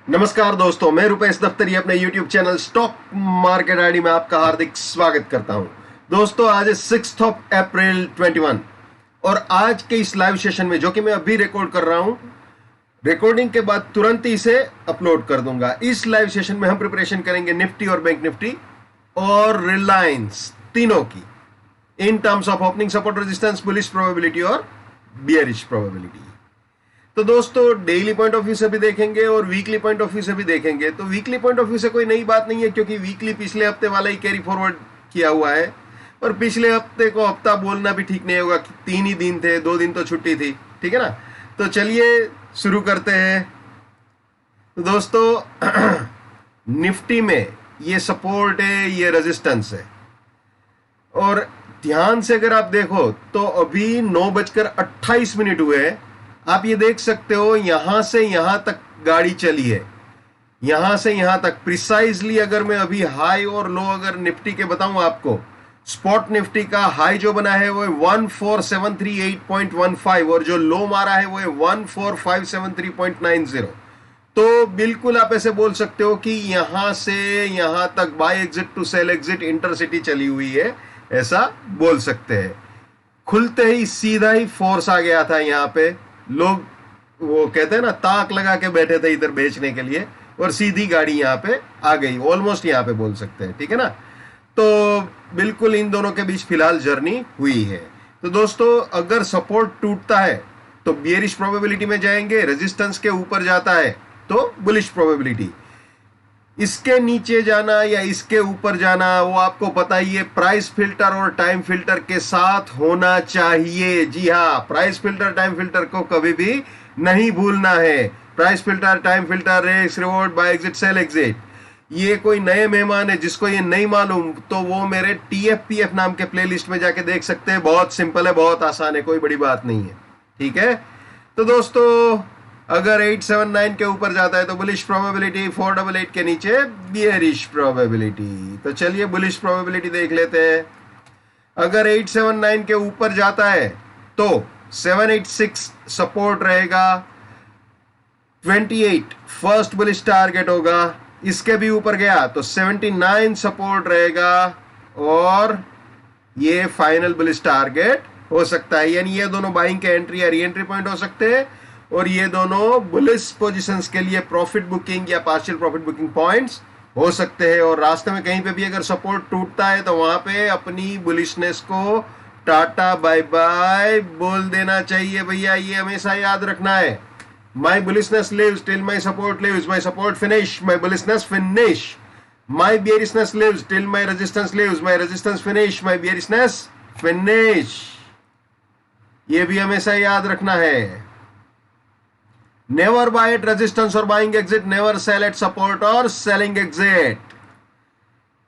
नमस्कार दोस्तों, मैं रुपेश दफ्तरी अपने YouTube channel stock market ID में आपका हार्दिक स्वागत करता हूं। दोस्तों, आज है 6 अप्रैल 21 और आज के इस लाइव सेशन में जो कि मैं अभी रिकॉर्ड कर रहा हूं, रिकॉर्डिंग के बाद तुरंत ही इसे अपलोड कर दूंगा। इस लाइव सेशन में हम प्रिपरेशन करेंगे निफ्टी और बैंक निफ्टी और रिलायंस तीनों की in terms of opening support, resistance, bullish probability और बियरिश प्रोबेबिलिटी। तो दोस्तों, डेली पॉइंट ऑफ व्यू से भी देखेंगे और वीकली पॉइंट ऑफ व्यू से भी देखेंगे। तो वीकली पॉइंट ऑफ व्यू से कोई नई बात नहीं है क्योंकि वीकली पिछले हफ्ते वाला ही कैरी फॉरवर्ड किया हुआ है और पिछले हफ्ते को हफ्ता बोलना भी ठीक नहीं होगा कि 3 ही दिन थे, 2 दिन तो छुट्टी थी, ठीक है ना। तो चलिए शुरू करते हैं। तो दोस्तों निफ्टी में ये सपोर्ट है, ये रेजिस्टेंस है और ध्यान से अगर आप देखो तो अभी 9:28 हुए हैं। आप ये देख सकते हो यहां से यहां तक गाड़ी चली है, यहां से यहां तक प्रिसाइजली। अगर मैं अभी हाई और लो अगर निफ्टी के बताऊं आपको, स्पॉट निफ्टी का हाई जो बना है वो है 14738.15 और जो लो मारा है वो है 14573.90। तो बिल्कुल आप ऐसे बोल सकते हो कि यहां से यहां तक buy exit to sell exit intercity चली हुई है, ऐसा बोल सकते हैं। खुलते ही सीधा ही फोर्स आ गया था यहाँ पे। लोग वो कहते हैं ना, ताक लगा के बैठे थे इधर बेचने के लिए और सीधी गाड़ी यहाँ पे आ गई, ऑलमोस्ट यहाँ पे बोल सकते हैं, ठीक है ना। तो बिल्कुल इन दोनों के बीच फिलहाल जर्नी हुई है। तो दोस्तों, अगर सपोर्ट टूटता है तो बियरिश प्रोबेबिलिटी में जाएंगे, रेजिस्टेंस के ऊपर जाता है तो बुलिश प्रोबेबिलिटी। इसके नीचे जाना या इसके ऊपर जाना वो आपको पता ही है, प्राइस फिल्टर और टाइम फिल्टर के साथ होना चाहिए। जी हाँ, प्राइस फिल्टर टाइम फिल्टर को कभी भी नहीं भूलना है। Price filter, time filter, risk reward, buy exit, sell exit. ये कोई नए मेहमान है जिसको ये नहीं मालूम तो वो मेरे TFPF नाम के प्लेलिस्ट में जाके देख सकते हैं। बहुत सिंपल है, बहुत आसान है, कोई बड़ी बात नहीं है, ठीक है। तो दोस्तों, अगर 879 के ऊपर जाता है तो बुलिश प्रोबेबिलिटी, 488 के नीचे बियरिश प्रोबेबिलिटी। तो चलिए बुलिश प्रोबेबिलिटी देख लेते हैं। अगर 879 के ऊपर जाता है तो 786 सपोर्ट रहेगा, 28 फर्स्ट बुलिश टारगेट होगा। इसके भी ऊपर गया तो 79 सपोर्ट रहेगा और ये फाइनल बुलिश टारगेट हो सकता है। यानी ये दोनों बाइंग के एंट्री या री एंट्री पॉइंट हो सकते हैं और ये दोनों बुलिश पोजीशंस के लिए प्रॉफिट बुकिंग या पार्शियल प्रॉफिट बुकिंग पॉइंट्स हो सकते हैं। और रास्ते में कहीं पे भी अगर सपोर्ट टूटता है तो वहां पे अपनी बुलिशनेस को टाटा बाय बाय बोल देना चाहिए भैया। ये हमेशा याद रखना है। My bullishness lives till my support lives, my support finish, my bullishness finish. My bearishness lives till my resistance lives, my resistance finish, my bearishness finish. ये भी हमेशा याद रखना है। Never buy at resistance or buying exit. Never sell at support or selling exit.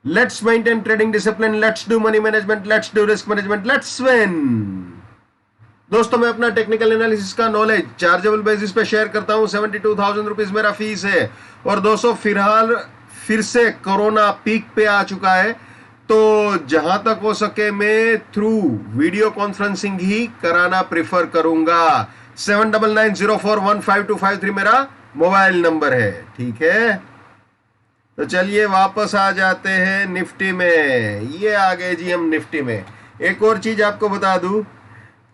Let's maintain trading discipline. Let's do money management. Let's do risk management. Let's win. दोस्तों, मैं अपना technical analysis का नॉलेज चार्जेबल बेसिस पे share करता हूँ। 72,000 rupees मेरा fees है। और दोस्तों, फिलहाल फिर से कोरोना पीक पे आ चुका है तो जहां तक हो सके मैं थ्रू वीडियो कॉन्फ्रेंसिंग ही कराना प्रिफर करूंगा। 7990415253 मेरा मोबाइल नंबर है, ठीक है। तो चलिए वापस आ जाते हैं निफ्टी में। ये आ गए जी हम निफ्टी में। एक और चीज आपको बता दूं,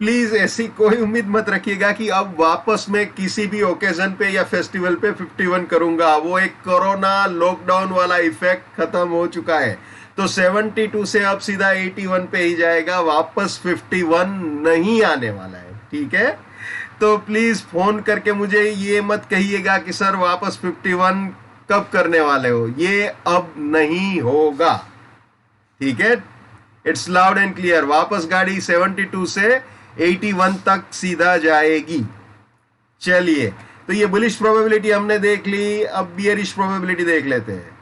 प्लीज ऐसी कोई उम्मीद मत रखिएगा कि अब वापस में किसी भी ओकेजन पे या फेस्टिवल पे 51 करूंगा। वो एक कोरोना लॉकडाउन वाला इफेक्ट खत्म हो चुका है। तो 72 से अब सीधा 81 पे ही जाएगा, वापस 51 नहीं आने वाला है, ठीक है। तो प्लीज फोन करके मुझे ये मत कहिएगा कि सर वापस 51 कब करने वाले हो, ये अब नहीं होगा, ठीक है। It's loud and clear. वापस गाड़ी 72 से 81 तक सीधा जाएगी। चलिए, तो ये बुलिश प्रोबेबिलिटी हमने देख ली, अब बियरिश प्रोबेबिलिटी देख लेते हैं।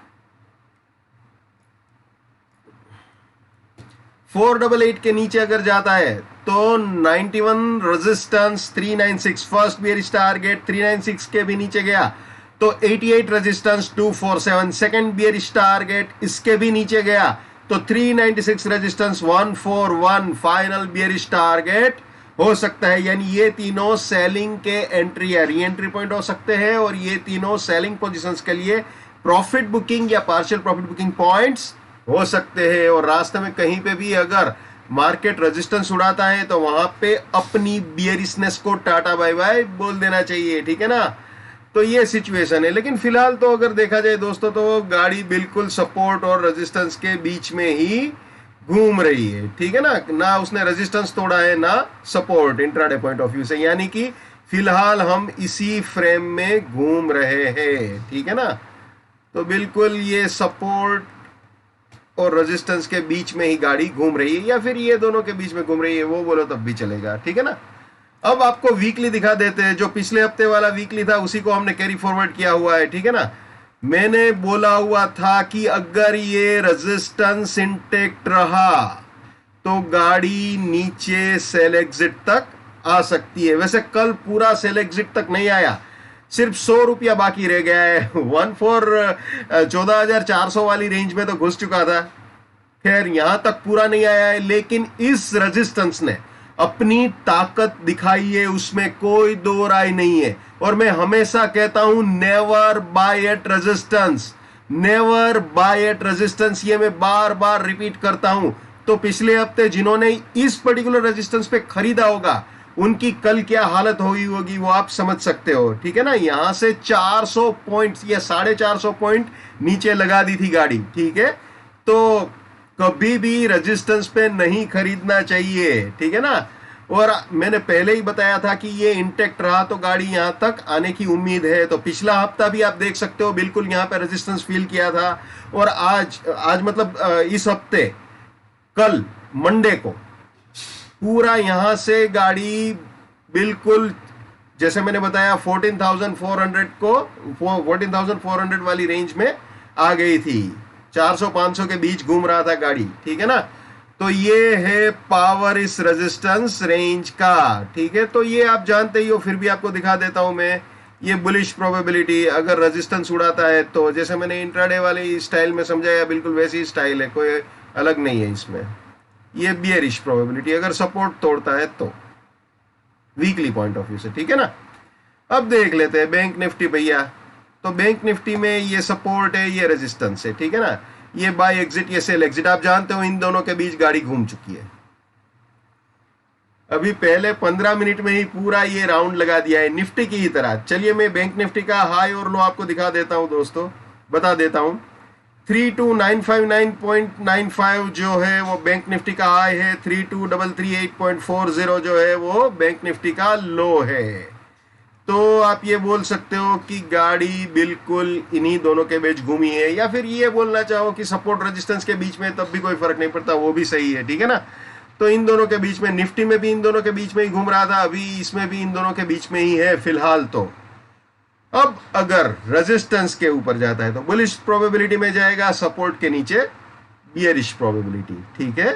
488 के नीचे अगर जाता है तो 91 रेजिस्टेंस, 396 फर्स्ट बियरिश टारगेट, 396 के भी नीचे गया तो 88 रेजिस्टेंस, 247 सेकंड बियरिश टारगेट, इसके भी नीचे गया तो 396 रेजिस्टेंस, 141 फाइनल बियरिश टारगेट हो सकता है, यानी ये तीनों सेलिंग के एंट्री या री एंट्री पॉइंट हो सकते हैं, और ये तीनों सेलिंग पोजीशंस के लिए प्रॉफिट बुकिंग या पार्शियल प्रॉफिट बुकिंग पॉइंट्स हो सकते हैं। और रास्ते में कहीं पे भी अगर मार्केट रेजिस्टेंस उड़ाता है तो वहां पे अपनी बियरिशनेस को टाटा बाय बाय बोल देना चाहिए, ठीक है ना। तो ये सिचुएशन है, लेकिन फिलहाल तो अगर देखा जाए दोस्तों तो गाड़ी बिल्कुल सपोर्ट और रेजिस्टेंस के बीच में ही घूम रही है, ठीक है ना। ना उसने रेजिस्टेंस तोड़ा है ना support intraday point of view से, यानी कि फिलहाल हम इसी फ्रेम में घूम रहे हैं, ठीक है ना। तो बिल्कुल ये सपोर्ट और रेजिस्टेंस के बीच में ही गाड़ी घूम रही है, या फिर ये दोनों के बीच में घूम रही है, वो बोलो तब भी चलेगा, ठीक है ना। अब आपको वीकली दिखा देते हैं। जो पिछले हफ्ते वाला वीकली था उसी को हमने कैरी फॉरवर्ड किया हुआ है, ठीक है ना। मैंने बोला हुआ था कि अगर ये रेजिस्टेंस इंटेक्ट रहा तो गाड़ी नीचे सेल एग्जिट तक आ सकती है। वैसे कल पूरा सेल एग्जिट तक नहीं आया, सिर्फ 100 रुपया बाकी रह गया है। 14,400 वाली रेंज में तो घुस चुका था। खैर यहां तक पूरा नहीं आया है, लेकिन इस रेजिस्टेंस ने अपनी ताकत दिखाई है, उसमें कोई दो राय नहीं है। और मैं हमेशा कहता हूं never buy at resistance, never buy at resistance, ये मैं बार बार रिपीट करता हूं। तो पिछले हफ्ते जिन्होंने इस पर्टिकुलर रेजिस्टेंस पे खरीदा होगा उनकी कल क्या हालत हुई होगी वो आप समझ सकते हो, ठीक है ना। यहां से 400 पॉइंट या 450 पॉइंट नीचे लगा दी थी गाड़ी, ठीक है। तो कभी भी रेजिस्टेंस पे नहीं खरीदना चाहिए, ठीक है ना। और मैंने पहले ही बताया था कि ये इंटेक्ट रहा तो गाड़ी यहां तक आने की उम्मीद है। तो पिछला हफ्ता भी आप देख सकते हो बिल्कुल यहां पे रेजिस्टेंस फील किया था। और आज मतलब इस हफ्ते कल मंडे को पूरा यहां से गाड़ी बिल्कुल जैसे मैंने बताया 14,400 को 14,400 वाली रेंज में आ गई थी। 400-500 के बीच घूम रहा था गाड़ी, ठीक है ना। तो ये है पावर इस रेजिस्टेंस रेंज का, ठीक है। तो ये आप जानते ही हो, फिर भी आपको दिखा देता हूं मैं। ये बुलिश प्रोबेबिलिटी अगर रेजिस्टेंस उड़ाता है तो जैसे मैंने इंट्राडे वाली स्टाइल में समझाया बिल्कुल वैसी स्टाइल है, कोई अलग नहीं है इसमें। ये बियरिश प्रोबेबिलिटी अगर सपोर्ट तोड़ता है तो वीकली पॉइंट ऑफ व्यू से, ठीक है ना। अब देख लेते हैं बैंक निफ्टी भैया। तो बैंक निफ्टी में ये सपोर्ट है, ये रेजिस्टेंस है, ठीक है ना। ये बाय एग्जिट, ये सेल एग्जिट, आप जानते हो इन दोनों के बीच गाड़ी घूम चुकी है। अभी पहले 15 मिनट में ही पूरा ये राउंड लगा दिया है निफ्टी की ही तरह। चलिए मैं बैंक निफ्टी का हाई और लो आपको दिखा देता हूं दोस्तों, बता देता हूं। 32,959.95 जो है वो बैंक निफ्टी का हाई है, 32,338.40 जो है वो बैंक निफ्टी का लो है। तो आप ये बोल सकते हो कि गाड़ी बिल्कुल इन्हीं दोनों के बीच घूमी है, या फिर ये बोलना चाहो कि सपोर्ट रेजिस्टेंस के बीच में, तब भी कोई फर्क नहीं पड़ता, वो भी सही है, ठीक है ना। तो इन दोनों के बीच में, निफ्टी में भी इन दोनों के बीच में ही घूम रहा था, अभी इसमें भी इन दोनों के बीच में ही है फिलहाल। तो अब अगर रेजिस्टेंस के ऊपर जाता है तो बुलिश प्रोबेबिलिटी में जाएगा, सपोर्ट के नीचे बियरिश प्रोबेबिलिटी, ठीक है।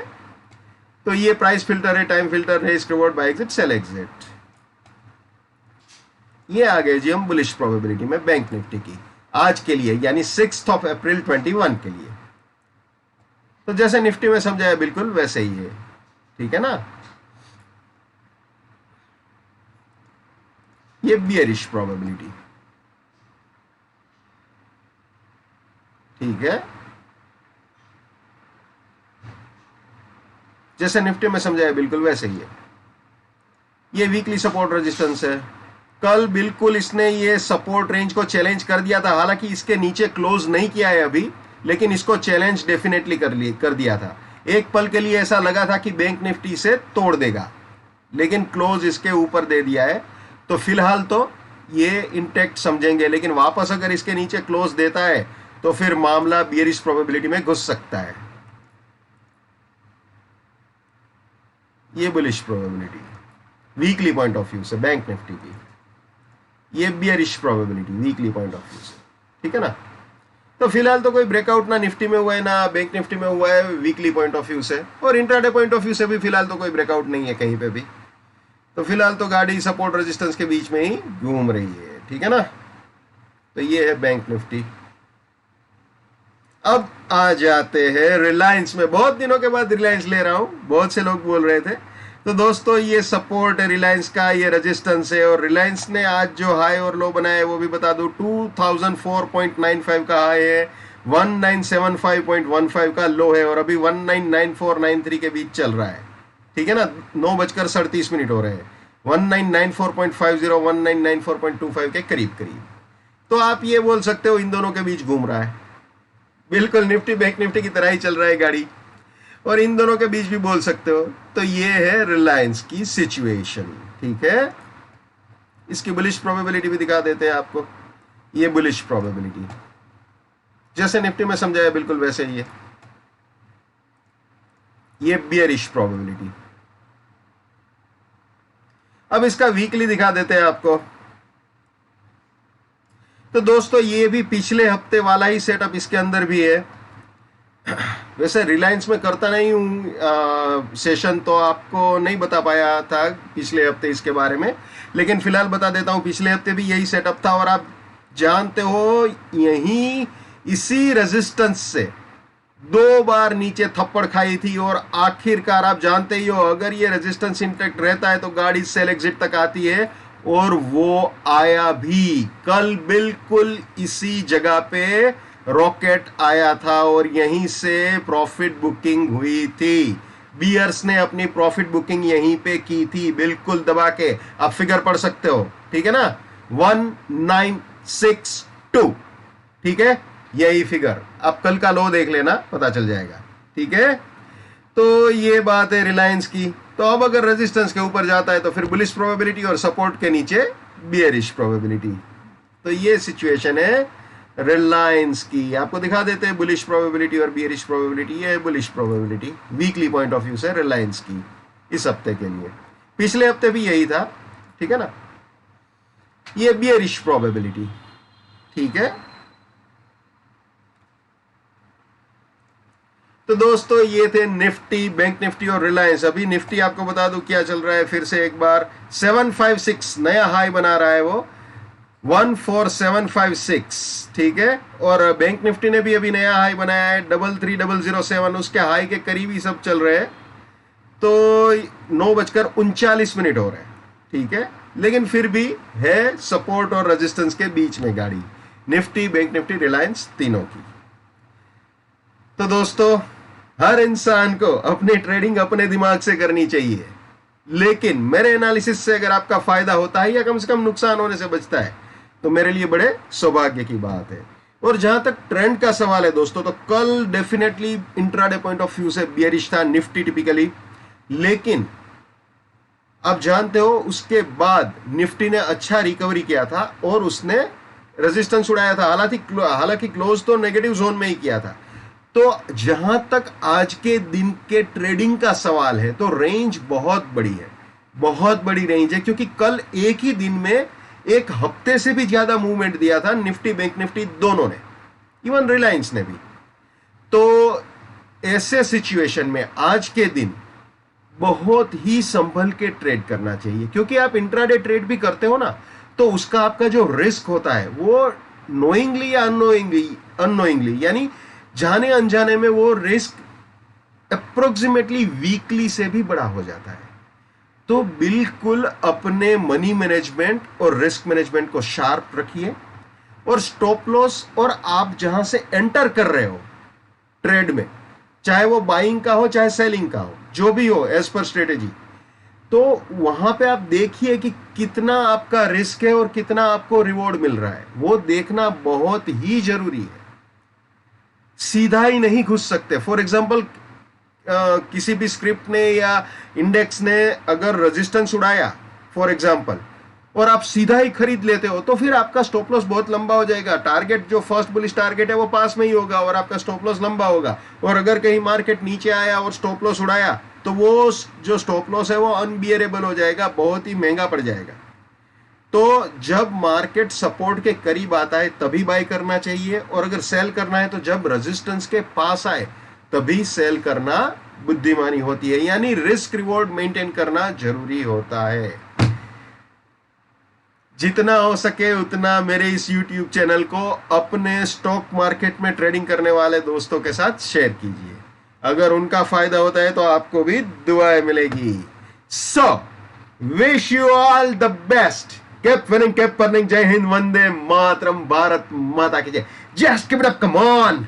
तो ये प्राइस फिल्टर है, टाइम फिल्टर है, risk reward buy exit, sell exit. ये आ गए जी हम बुलिश प्रोबेबिलिटी में बैंक निफ्टी की आज के लिए, यानी 6 अप्रैल 21 के लिए। तो जैसे निफ्टी में समझाया बिल्कुल वैसे ही है, ठीक है ना। ये बियरिश प्रोबेबिलिटी, ठीक है। जैसे निफ्टी में समझाया बिल्कुल वैसे ही है। ये वीकली सपोर्ट रेजिस्टेंस है। कल बिल्कुल इसने ये सपोर्ट रेंज को चैलेंज कर दिया था, हालांकि इसके नीचे क्लोज नहीं किया है अभी, लेकिन इसको चैलेंज डेफिनेटली कर दिया था। एक पल के लिए ऐसा लगा था कि बैंक निफ्टी से तोड़ देगा, लेकिन क्लोज इसके ऊपर दे दिया है। तो फिलहाल तो ये इंटेक्ट समझेंगे, लेकिन वापस अगर इसके नीचे क्लोज देता है तो फिर मामला बियरिश प्रोबेबिलिटी में घुस सकता है। ये bullish probability weekly point of view से बैंक निफ्टी की, ये bearish probability weekly point of view से, ठीक है ना। तो फिलहाल तो कोई ब्रेकआउट ना निफ्टी में हुआ है ना बैंक निफ्टी में हुआ है वीकली पॉइंट ऑफ व्यू से, और इंट्राडे पॉइंट ऑफ व्यू से भी फिलहाल तो कोई ब्रेकआउट नहीं है कहीं पे भी। तो फिलहाल तो गाड़ी सपोर्ट रेजिस्टेंस के बीच में ही घूम रही है, ठीक है ना। तो ये है बैंक निफ्टी। अब आ जाते हैं रिलायंस में। बहुत दिनों के बाद रिलायंस ले रहा हूं, बहुत से लोग बोल रहे थे तो दोस्तों ये सपोर्ट है रिलायंस का, ये रेजिस्टेंस है। और रिलायंस ने आज जो हाई और लो बनाया है वो भी बता दूं, 2004.95 का हाई है, 1975.15 का लो है, और अभी 199493 के बीच चल रहा है। ठीक है ना, 9:37 हो रहे हैं। 1994.50 1994.25 के करीब करीब। तो आप ये बोल सकते हो इन दोनों के बीच घूम रहा है, बिल्कुल निफ्टी बैंक निफ्टी की तरह ही चल रहा है गाड़ी, और इन दोनों के बीच भी बोल सकते हो। तो ये है रिलायंस की सिचुएशन। ठीक है, इसकी बुलिश प्रोबेबिलिटी भी दिखा देते हैं आपको। ये बुलिश प्रोबेबिलिटी जैसे निफ्टी में समझाया बिल्कुल वैसे ही है। ये बियरिश प्रोबेबिलिटी। अब इसका वीकली दिखा देते हैं आपको। तो दोस्तों ये भी पिछले हफ्ते वाला ही सेटअप इसके अंदर भी है। वैसे रिलायंस में करता नहीं हूँ सेशन, तो आपको नहीं बता पाया था पिछले हफ्ते इसके बारे में, लेकिन फिलहाल बता देता हूँ। पिछले हफ्ते भी यही सेटअप था, और आप जानते हो यही इसी रेजिस्टेंस से 2 बार नीचे थप्पड़ खाई थी, और आखिरकार आप जानते ही हो अगर ये रेजिस्टेंस इंटैक्ट रहता है तो गाड़ी सेल एग्जिट तक आती है, और वो आया भी। कल बिल्कुल इसी जगह पे रॉकेट आया था और यहीं से प्रॉफिट बुकिंग हुई थी। बियर्स ने अपनी प्रॉफिट बुकिंग यहीं पे की थी, बिल्कुल दबा के। आप फिगर पढ़ सकते हो, ठीक है ना, 1962। ठीक है, यही फिगर। आप कल का लो देख लेना, पता चल जाएगा। ठीक है, तो ये बात है रिलायंस की। तो अब अगर रेजिस्टेंस के ऊपर जाता है तो फिर बुलिश प्रोबेबिलिटी, और सपोर्ट के नीचे बियरिश प्रोबेबिलिटी। तो ये सिचुएशन है रिलायंस की। आपको दिखा देते हैं बुलिश प्रोबेबिलिटी और बियरिश प्रोबेबिलिटी। ये है bullish probability weekly point of view से रिलायंस की इस हफ्ते के लिए। पिछले हफ्ते भी यही था, ठीक है ना। ये बियरिश प्रोबेबिलिटी, ठीक है। तो दोस्तों ये थे निफ्टी, बैंक निफ्टी और रिलायंस। अभी निफ्टी आपको बता दूं क्या चल रहा है फिर से एक बार। 756 नया हाई बना रहा है वो, 14756। ठीक है, और बैंक निफ्टी ने भी अभी नया हाई बनाया है 33007, उसके हाई के करीब ही सब चल रहे हैं। तो 9:39 हो रहे हैं। ठीक है, लेकिन फिर भी है सपोर्ट और रेजिस्टेंस के बीच में गाड़ी, निफ्टी बैंक निफ्टी रिलायंस तीनों की। तो दोस्तों हर इंसान को अपनी ट्रेडिंग अपने दिमाग से करनी चाहिए, लेकिन मेरे एनालिसिस से अगर आपका फायदा होता है या कम से कम नुकसान होने से बचता है तो मेरे लिए बड़े सौभाग्य की बात है। और जहां तक ट्रेंड का सवाल है दोस्तों, तो कल definitely intraday point of view से बियरिश था निफ्टी टिपिकली, लेकिन आप जानते हो उसके बाद निफ्टी ने अच्छा रिकवरी किया था और उसने रेजिस्टेंस उड़ाया था। हालांकि क्लोज तो नेगेटिव जोन में ही किया था। तो जहां तक आज के दिन के ट्रेडिंग का सवाल है तो रेंज बहुत बड़ी है, बहुत बड़ी रेंज है, क्योंकि कल एक ही दिन में एक हफ्ते से भी ज्यादा मूवमेंट दिया था निफ्टी बैंक निफ्टी दोनों ने, इवन रिलायंस ने भी। तो ऐसे सिचुएशन में आज के दिन बहुत ही संभल के ट्रेड करना चाहिए, क्योंकि आप इंट्राडे ट्रेड भी करते हो ना, तो उसका आपका जो रिस्क होता है वो नोइंगली या अननोइंगली यानी जाने अनजाने में वो रिस्क अप्रोक्सीमेटली वीकली से भी बड़ा हो जाता है। तो बिल्कुल अपने मनी मैनेजमेंट और रिस्क मैनेजमेंट को शार्प रखिए, और स्टॉप लॉस और आप जहां से एंटर कर रहे हो ट्रेड में, चाहे वो बाइंग का हो चाहे सेलिंग का हो, जो भी हो एज पर स्ट्रेटेजी, तो वहां पे आप देखिए कि कितना आपका रिस्क है और कितना आपको रिवॉर्ड मिल रहा है, वो देखना बहुत ही जरूरी है। सीधा ही नहीं घुस सकते। फॉर एग्जाम्पल किसी भी स्क्रिप्ट ने या इंडेक्स ने अगर रेजिस्टेंस उड़ाया फॉर एग्जाम्पल, और आप सीधा ही खरीद लेते हो, तो फिर आपका स्टॉप लॉस बहुत लंबा हो जाएगा। टारगेट जो फर्स्ट बुलिश टारगेट है वो पास में ही होगा और आपका स्टॉप लॉस लंबा होगा। और अगर कहीं मार्केट नीचे आया और स्टॉप लॉस उड़ाया तो वो जो स्टॉप लॉस है वो अनबियरेबल हो जाएगा, बहुत ही महंगा पड़ जाएगा। तो जब मार्केट सपोर्ट के करीब आता है तभी बाय करना चाहिए, और अगर सेल करना है तो जब रेजिस्टेंस के पास आए तभी सेल करना बुद्धिमानी होती है, यानी रिस्क रिवॉर्ड मेंटेन करना जरूरी होता है। जितना हो सके उतना मेरे इस YouTube चैनल को अपने स्टॉक मार्केट में ट्रेडिंग करने वाले दोस्तों के साथ शेयर कीजिए। अगर उनका फायदा होता है तो आपको भी दुआएं मिलेगी। So wish you all the best. केप फर्निंग, जय हिंद, वंदे मातरम, भारत माता की जय. Just give it up, come on.